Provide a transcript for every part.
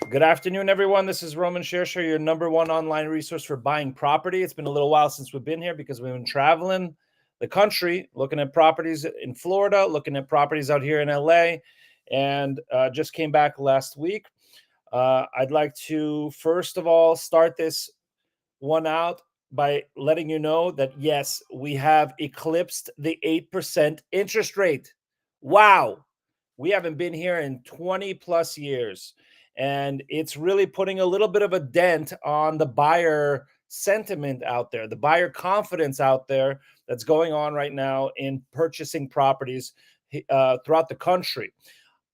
Good afternoon, everyone. This is Roman Shersher, your number one online resource for buying property. It's been a little while since we've been here because we've been traveling the country, looking at properties in Florida, looking at properties out here in LA, and just came back last week. I'd like to, first of all, start this one out by letting you know that, yes, we have eclipsed the 8% interest rate. Wow. We haven't been here in 20 plus years. And it's really putting a little bit of a dent on the buyer sentiment out there, the buyer confidence out there that's going on right now in purchasing properties throughout the country.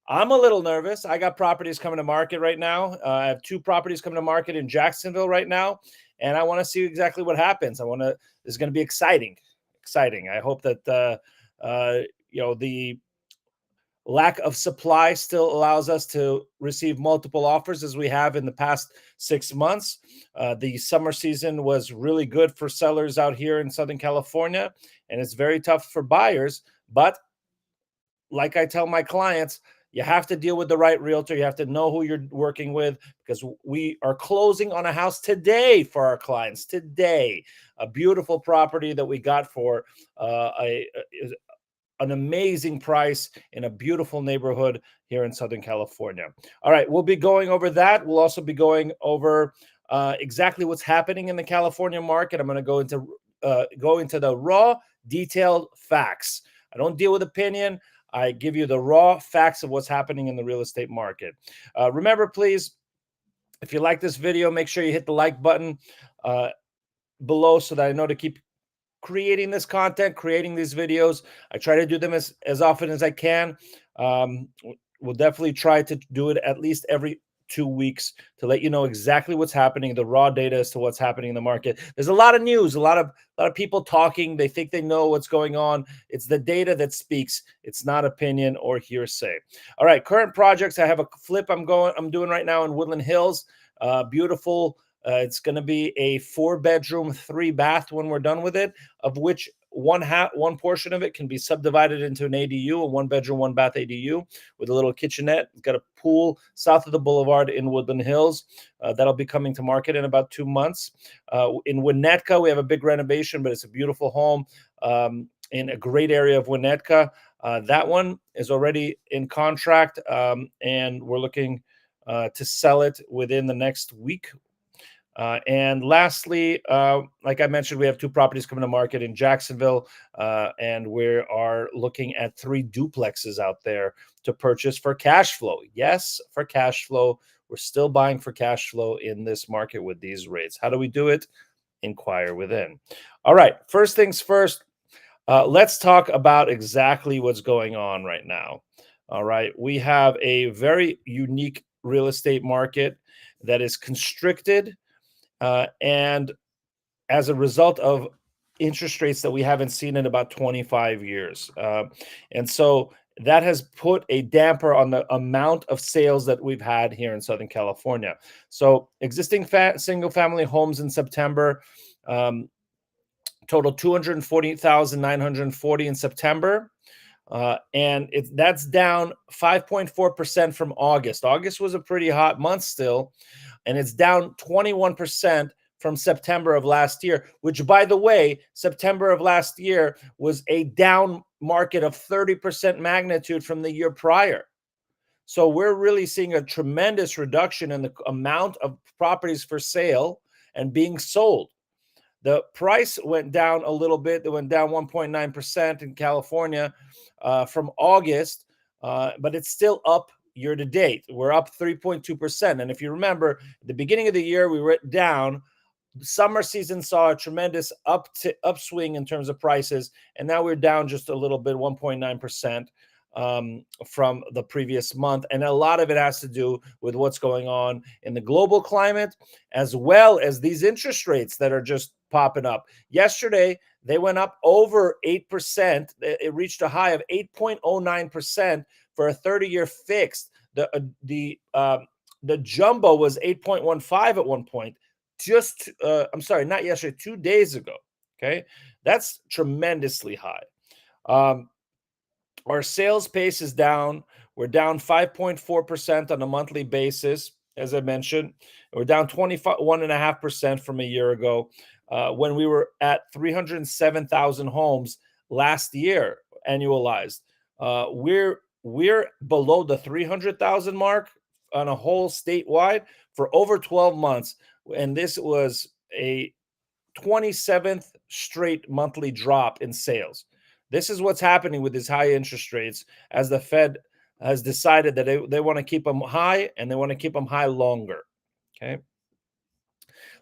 I'm a little nervous. I got properties coming to market right now. I have two properties coming to market in Jacksonville right now, and I want to see exactly what happens. I want to. This is going to be exciting. Exciting. I hope that uh, the lack of supply still allows us to receive multiple offers as we have in the past 6 months. The summer season was really good for sellers out here in Southern California, and it's very tough for buyers. But like I tell my clients, you have to deal with the right realtor. You have to know who you're working with because we are closing on a house today for our clients. Today, a beautiful property that we got for an amazing price in a beautiful neighborhood here in Southern California. All right, we'll be going over that. We'll also be going over exactly what's happening in the California market. I'm going to go into the raw, detailed facts. I don't deal with opinion. I give you the raw facts of what's happening in the real estate market. Remember, please, if you like this video, make sure you hit the like button below so that I know to keep creating this content, creating these videos. I try to do them as often as I can. We'll definitely try to do it at least every 2 weeks to let you know exactly what's happening, the raw data as to what's happening in the market. There's a lot of news, a lot of people talking. They think they know what's going on. It's the data that speaks. It's not opinion or hearsay. All right, current projects. I have a flip I'm doing right now in Woodland Hills. Beautiful. It's going to be a 4-bedroom, 3-bath when we're done with it, of which one portion of it can be subdivided into an ADU, a 1-bedroom, 1-bath ADU with a little kitchenette. It's got a pool south of the boulevard in Woodland Hills. That'll be coming to market in about 2 months. In Winnetka, we have a big renovation, but it's a beautiful home in a great area of Winnetka. That one is already in contract, and we're looking to sell it within the next week. And lastly, like I mentioned, we have 2 properties coming to market in Jacksonville, and we are looking at 3 duplexes out there to purchase for cash flow. Yes, for cash flow. We're still buying for cash flow in this market with these rates. How do we do it? Inquire within. All right, first things first, let's talk about exactly what's going on right now. All right, we have a very unique real estate market that is constricted. And as a result of interest rates that we haven't seen in about 25 years. And so that has put a damper on the amount of sales that we've had here in Southern California. So existing single family homes in September total 240,940 in September. And that's down 5.4% from August. August was a pretty hot month still, and it's down 21% from September of last year, which, by the way, September of last year was a down market of 30% magnitude from the year prior. So we're really seeing a tremendous reduction in the amount of properties for sale and being sold. The price went down a little bit. It went down 1.9% in California from August, but it's still up year to date. We're up 3.2%. And if you remember, at the beginning of the year, we were down. Summer season saw a tremendous upswing in terms of prices, and now we're down just a little bit, 1.9%. From the previous month. And a lot of it has to do with what's going on in the global climate, as well as these interest rates that are just popping up. Yesterday, they went up over 8%. It reached a high of 8.09% for a 30-year fixed. The jumbo was 8.15 at one point. I'm sorry, not yesterday, 2 days ago. Okay, that's tremendously high. Our sales pace is down. We're down 5.4% on a monthly basis. as I mentioned. We're down 21.5% from a year ago, when we were at 307,000 homes last year annualized. We're below the 300,000 mark on a whole statewide for over 12 months, and this was a 27th straight monthly drop in sales. This is what's happening with these high interest rates as the Fed has decided that they want to keep them high and they want to keep them high longer. Okay.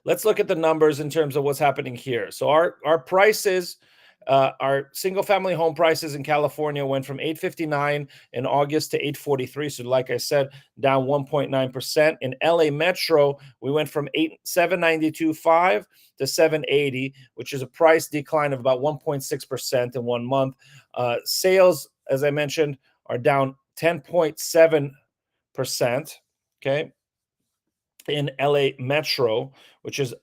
Let's look at the numbers in terms of what's happening here. So our prices, our single family home prices in California went from 859 in August to 843. So like I said, down 1.9%. In LA Metro, we went from 792.5 to 780, which is a price decline of about 1.6% in 1 month. Sales, as I mentioned, are down 10.7%. Okay. In LA Metro, which is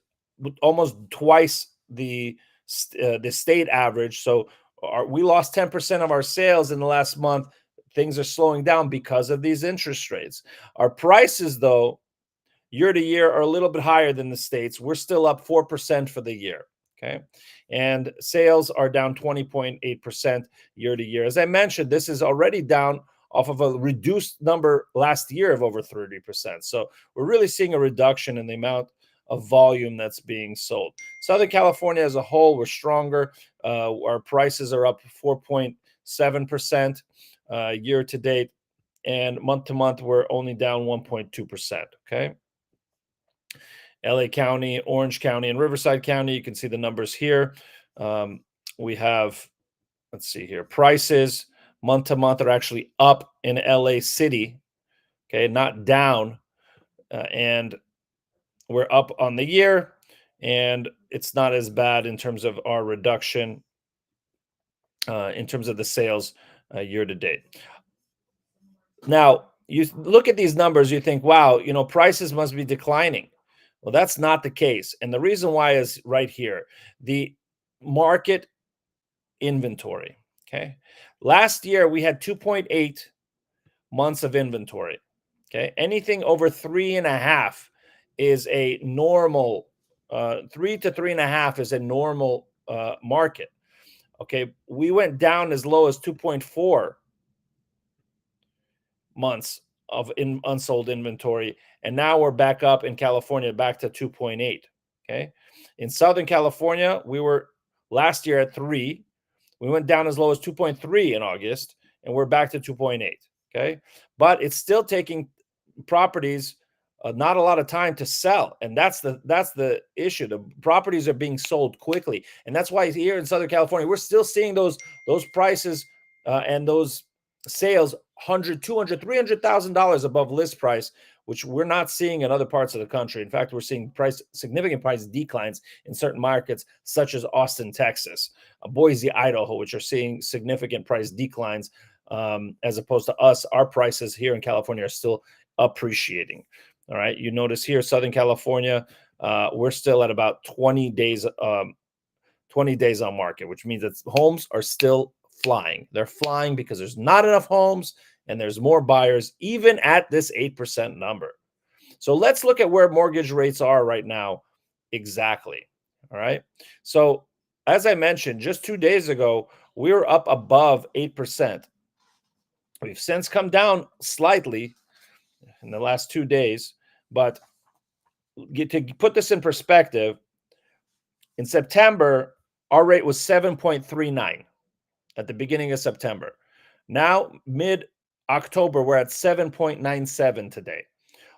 almost twice the state average. So we lost 10% of our sales in the last month. Things are slowing down because of these interest rates. Our prices, though, year to year are a little bit higher than the states. We're still up 4% for the year. Okay. And sales are down 20.8% year to year. As I mentioned, this is already down off of a reduced number last year of over 30%. So we're really seeing a reduction in the amount of volume that's being sold. Southern California as a whole, we're stronger. Our prices are up 4.7% year to date, and month to month, we're only down 1.2%. Okay. LA County, Orange County, and Riverside County, you can see the numbers here. We have, let's see here, prices month to month are actually up in LA City, okay, not down. And we're up on the year, and it's not as bad in terms of our reduction in terms of the sales year to date. Now, you look at these numbers, you think, wow, prices must be declining. Well, that's not the case. And the reason why is right here. The market inventory. Okay. Last year, we had 2.8 months of inventory. Okay. Anything over 3.5 is a normal, 3 to 3.5 is a normal market. Okay. We went down as low as 2.4 months of unsold inventory, and now we're back up in California, back to 2.8. Okay. In Southern California, we were last year at 3. We went down as low as 2.3 in August, and we're back to 2.8. Okay. But it's still taking properties not a lot of time to sell, and that's the issue. The properties are being sold quickly, and that's why here in Southern California we're still seeing those prices and those sales $100,000, $200,000, $300,000 above list price, which we're not seeing in other parts of the country. In fact, we're seeing significant price declines in certain markets, such as Austin, Texas, Boise, Idaho, which are seeing significant price declines, as opposed to us. Our prices here in California are still appreciating. All right, you notice here, Southern California, we're still at about 20 days on market, which means that homes are still flying. They're flying because there's not enough homes and there's more buyers, even at this 8% number. So let's look at where mortgage rates are right now exactly. All right. So as I mentioned, just 2 days ago, we were up above 8%. We've since come down slightly in the last 2 days, but to put this in perspective, in September, our rate was 7.39 at the beginning of September. Now, mid-October, we're at 7.97 today.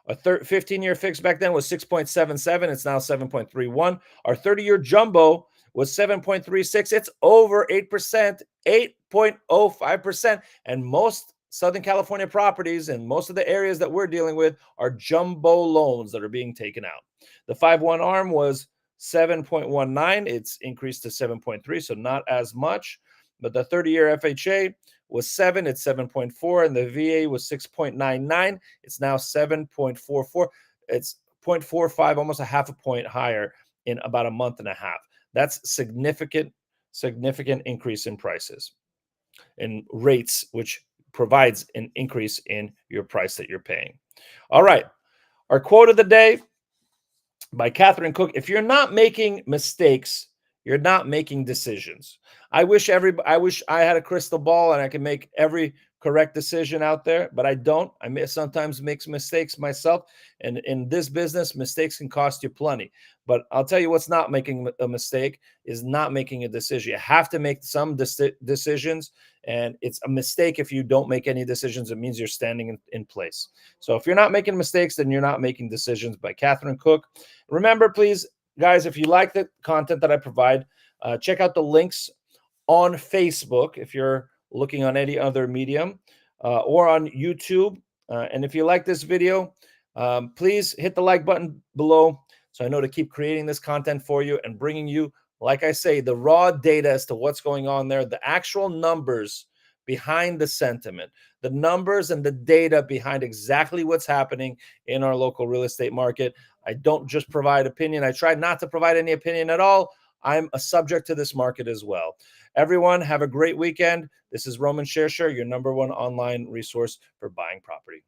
A 15-year fix back then was 6.77. It's now 7.31. Our 30-year jumbo was 7.36. It's over 8%, 8.05%. And most Southern California properties and most of the areas that we're dealing with are jumbo loans that are being taken out. The 5/1 ARM was 7.19. It's increased to 7.3, so not as much. But the 30-year FHA was 7. It's 7.4. And the VA was 6.99. It's now 7.44. It's 0.45, almost a half a point higher in about a month and a half. That's significant increase in prices and rates, which provides an increase in your price that you're paying. All right. Our quote of the day by Catherine Cook: if you're not making mistakes, you're not making decisions. I wish I had a crystal ball and I can make every correct decision out there, but I don't. I may sometimes make mistakes myself. And in this business, mistakes can cost you plenty. But I'll tell you what's not making a mistake is not making a decision. You have to make some decisions, and it's a mistake if you don't make any decisions. It means you're standing in place. So if you're not making mistakes, then you're not making decisions, by Catherine Cook. Remember, please, guys, if you like the content that I provide, check out the links on Facebook if you're looking on any other medium, or on YouTube. And if you like this video, please hit the like button below so I know to keep creating this content for you and bringing you, like I say, the raw data as to what's going on there, the actual numbers behind the sentiment, the numbers and the data behind exactly what's happening in our local real estate market. I don't just provide opinion. I try not to provide any opinion at all. I'm a subject to this market as well. Everyone, have a great weekend. This is Roman Shersher, your #1 online resource for buying property.